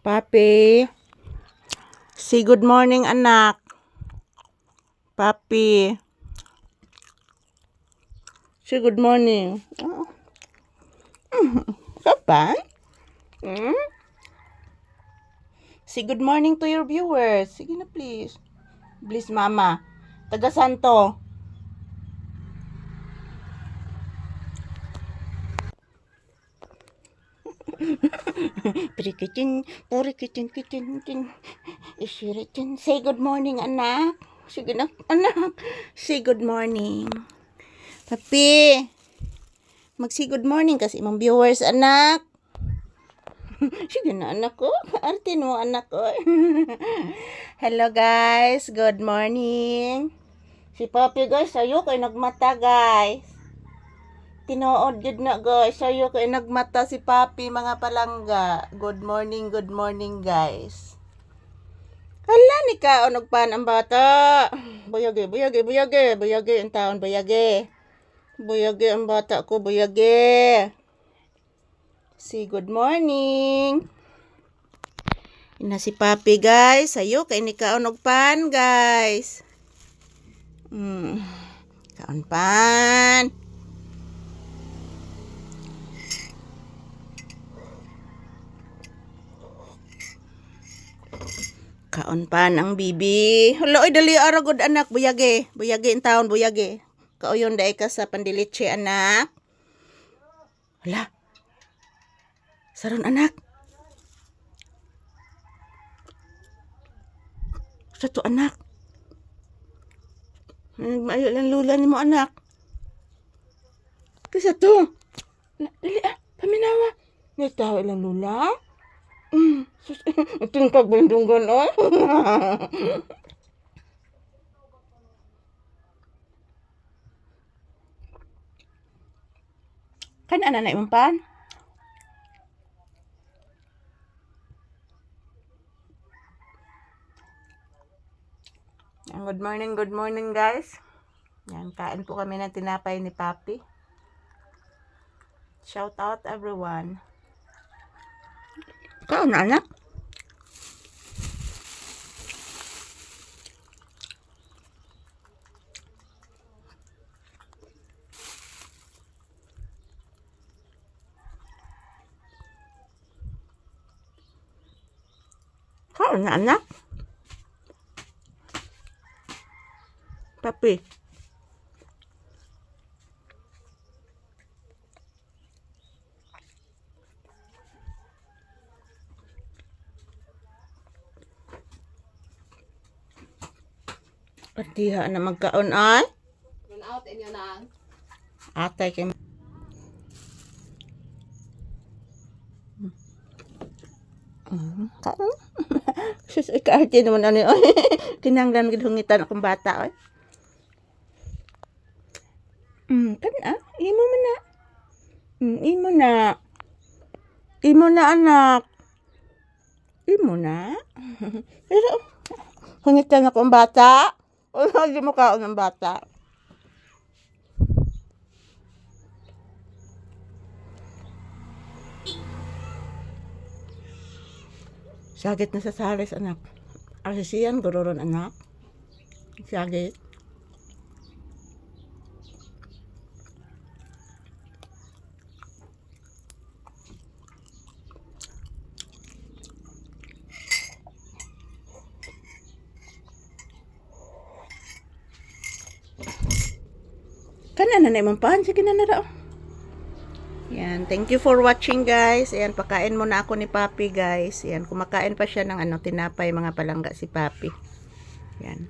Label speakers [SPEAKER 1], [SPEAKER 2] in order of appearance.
[SPEAKER 1] Papi, say good morning, anak. Papi, say good morning. Oh. Kapan? Say good morning to your viewers. Sige na, please. Please, mama. Taga Santo. Purikitin, purikitin. Isiritin. Say good morning, anak. Sige na, anak. Say good morning. Papi, mag-say good morning kasi imong viewers, anak. Sige na, anak ko. Arte mo, anak ko. Hello, guys. Good morning. Si Papi, guys, sayo kay nagmata, guys. Tinood jud na, guys. Sayo kay nagmata si Papi, mga palangga. Good morning, guys. Hala, ni ka, nagpan ang bata. Buyage ang taon, buyage. Buyage ang bata ko, buyage. Say good morning. Ina si Papi, guys. Sayo kay ni kaon og pan, guys. Kaon pan. Kaon pan ang bibi. Hala, oy dali aragod anak, buyage. Buyage in taon, buyage. Kauyon daay ka sa pandilitse, anak. Hala. Saron, anak. Sa to, anak. Maayo lang lula ni mo, anak. Kasi to. Dali paminawa. Nagtawa lang lula. Ito yung pagbindunggan, oh. Kan ana na imong pan? Good morning, guys. Yan, kain po kami ng tinapay ni Papi. Shout out everyone. Kaon na, anak. Kaon na, anak. Papi. Partiha na magkaon ay.
[SPEAKER 2] Run out inyo na.
[SPEAKER 1] Atay kay kaon. Sus, ikaarte naman ano yun. Kinanglan gid hungitan akong bata oy. Imo man na. Imo na, anak. Imo na. Pero hungitan akong bata. O, hindi mo kaon ng bata. Sagit na sa salis, anak. Asisiyan, gururon, anak. Sagit. Kanan na imong pan. Sige na raw. Yan. Thank you for watching, guys. Ayan, pakain muna ako ni Papi, guys. Ayan, kumakain pa siya ng tinapay, mga palangga si Papi. Yan.